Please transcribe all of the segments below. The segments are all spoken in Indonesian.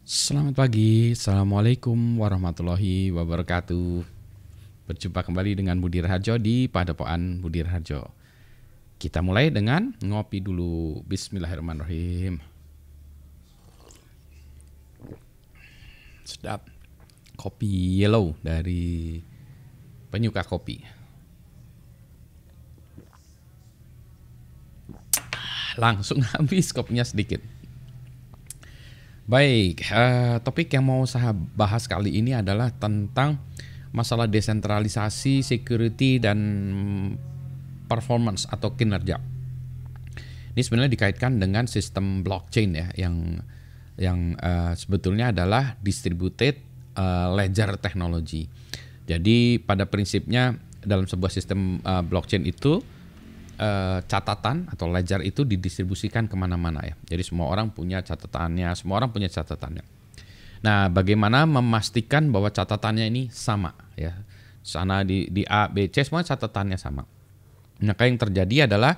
Selamat pagi, Assalamualaikum warahmatullahi wabarakatuh. Berjumpa kembali dengan Budi Raharjo di Padepokan Budi Raharjo. Kita mulai dengan ngopi dulu. Bismillahirrahmanirrahim. Sedap. Kopi yellow dari penyuka kopi. Langsung habis kopinya sedikit. Baik, topik yang mau saya bahas kali ini adalah tentang masalah desentralisasi, security, dan performance atau kinerja. Ini sebenarnya dikaitkan dengan sistem blockchain ya, yang sebetulnya adalah distributed ledger technology. Jadi pada prinsipnya dalam sebuah sistem blockchain itu catatan atau ledger itu didistribusikan kemana-mana ya. Jadi semua orang punya catatannya, Nah, bagaimana memastikan bahwa catatannya ini sama ya? Sana di A, B, C semua catatannya sama. Maka yang terjadi adalah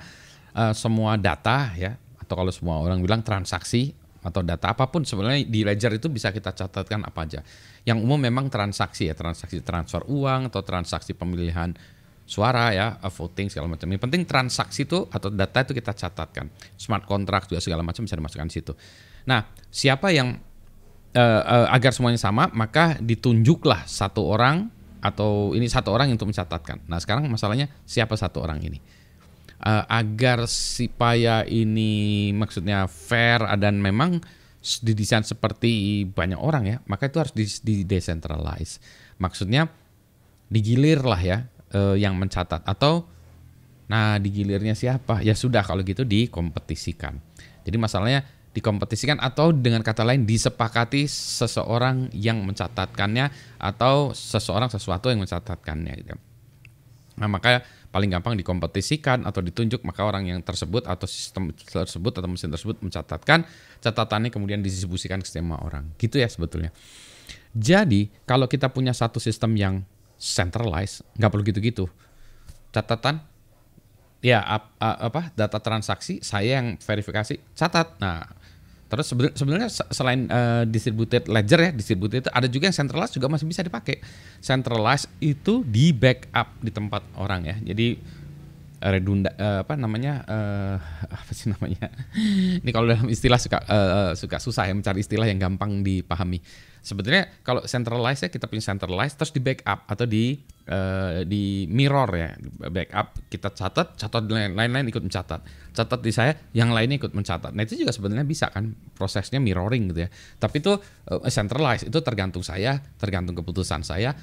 semua data ya, atau kalau semua orang bilang transaksi atau data apapun sebenarnya di ledger itu bisa kita catatkan apa aja. Yang umum memang transaksi ya, transaksi transfer uang atau transaksi pemilihan suara ya, voting segala macam. Yang penting transaksi itu atau data itu kita catatkan. Smart contract juga segala macam bisa dimasukkan di situ. Nah, siapa yang agar semuanya sama, maka ditunjuklah satu orang atau ini satu orang untuk mencatatkan. Nah, sekarang masalahnya siapa satu orang ini? Agar supaya ini maksudnya fair dan memang didesain seperti banyak orang ya, maka itu harus di-decentralize. Maksudnya digilir lah ya yang mencatat atau nah digilirnya siapa? Ya sudah kalau gitu dikompetisikan. Jadi masalahnya dikompetisikan atau dengan kata lain disepakati seseorang yang mencatatkannya atau sesuatu yang mencatatkannya gitu. Nah, maka paling gampang dikompetisikan atau ditunjuk, maka orang yang tersebut atau sistem tersebut atau mesin tersebut mencatatkan, catatannya kemudian didistribusikan ke semua orang. Gitu ya sebetulnya. Jadi kalau kita punya satu sistem yang centralized, nggak perlu gitu-gitu. Catatan, ya data transaksi saya yang verifikasi, catat. Nah, terus sebenarnya selain distributed ledger ya, distributed itu ada juga yang centralized juga masih bisa dipakai. Centralized itu di backup di tempat orang ya. Jadi redundant apa sih namanya? Ini kalau dalam istilah suka susah ya mencari istilah yang gampang dipahami. Sebetulnya kalau centralized ya kita punya centralized terus di backup atau di mirror ya, backup kita catat lain-lain ikut mencatat, catat di saya yang lainnya ikut mencatat. Nah itu juga sebenarnya bisa kan prosesnya mirroring gitu ya. Tapi itu centralized itu tergantung saya, tergantung keputusan saya,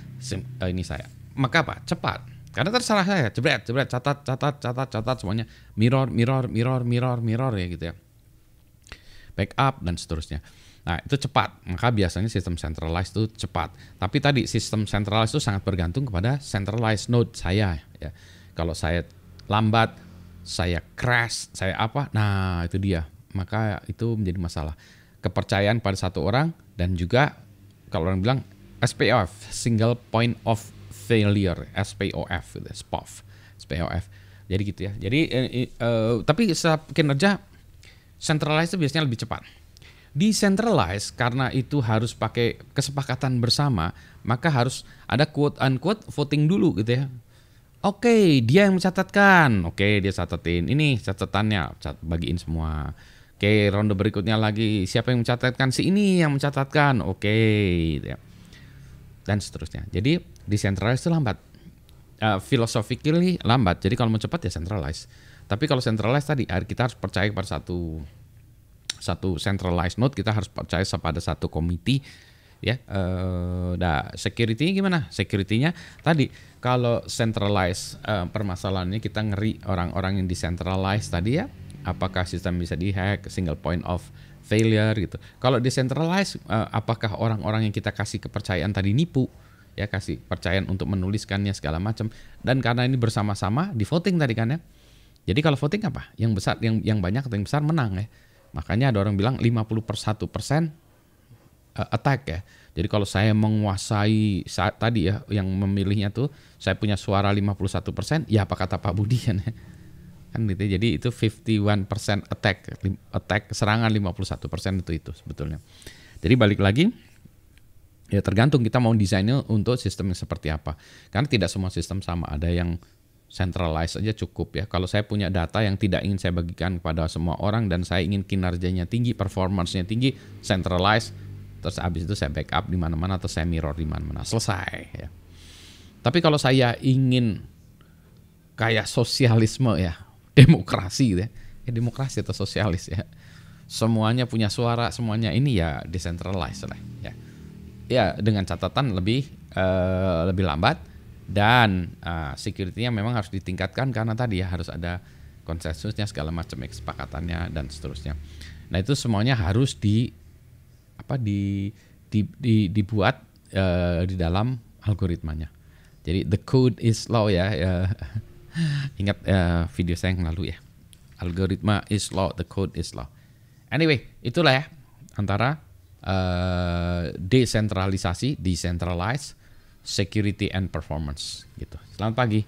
ini saya. Maka apa? Cepat. Karena terserah saya, jebret, catat semuanya mirror ya gitu ya. Backup dan seterusnya. Nah itu cepat, maka biasanya sistem centralized itu cepat. Tapi tadi sistem centralized itu sangat bergantung kepada centralized node saya ya. Kalau saya lambat, saya crash, saya apa, nah itu dia. Maka itu menjadi masalah. Kepercayaan pada satu orang dan juga kalau orang bilang SPOF, single point of failure, SPOF, SPOF. Jadi gitu ya. Jadi tapi kinerja centralized itu biasanya lebih cepat. Decentralized karena itu harus pakai kesepakatan bersama, maka harus ada quote unquote voting dulu gitu ya. Oke, dia yang mencatatkan. Oke, dia catatin. Ini catatannya, bagiin semua. Oke, ronde berikutnya lagi siapa yang mencatatkan? Si ini yang mencatatkan. Oke, gitu ya. Dan seterusnya. Jadi decentralized itu lambat. Philosophically lambat. Jadi kalau mau cepat ya centralized. Tapi kalau centralized tadi kita harus percaya pada satu centralized node, kita harus percaya pada satu komite ya. Security gimana? Security-nya tadi kalau centralized permasalahannya kita ngeri orang-orang yang decentralized tadi ya, apakah sistem bisa dihack, single point of failure gitu. Kalau decentralized apakah orang-orang yang kita kasih kepercayaan tadi nipu ya, kasih kepercayaan untuk menuliskannya segala macam, dan karena ini bersama-sama di voting tadi kan ya. Jadi kalau voting apa? Yang besar, yang banyak atau yang besar menang ya. Makanya ada orang bilang 51% attack ya. Jadi kalau saya menguasai saat tadi ya, yang memilihnya tuh saya punya suara 51%, ya apa kata Pak Budi kan ya. Kan gitu. Jadi itu 51% attack serangan 51% itu sebetulnya. Jadi balik lagi, ya tergantung kita mau desainnya untuk sistem yang seperti apa. Karena tidak semua sistem sama, ada yang centralized aja cukup ya. Kalau saya punya data yang tidak ingin saya bagikan kepada semua orang dan saya ingin kinerjanya tinggi, performance-nya tinggi, centralized, terus habis itu saya backup di mana-mana atau saya mirror di mana-mana, selesai ya. Tapi kalau saya ingin kayak sosialisme ya, demokrasi gitu ya, demokrasi atau sosialis ya. Semuanya punya suara, semuanya ini ya decentralized lah ya. Ya dengan catatan lebih lambat. Dan security-nya memang harus ditingkatkan karena tadi ya harus ada konsensusnya segala macam kesepakatannya dan seterusnya. Nah itu semuanya harus dibuat di dalam algoritmanya. Jadi the code is law ya. Ingat video saya yang lalu ya. Algoritma is law, the code is law. Anyway, itulah ya antara desentralisasi, decentralized, security and performance gitu. Selamat pagi.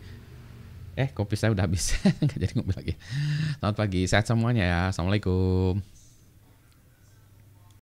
Kopi saya udah habis. Nggak jadi ngopi lagi. Selamat pagi. Sehat semuanya ya. Assalamualaikum.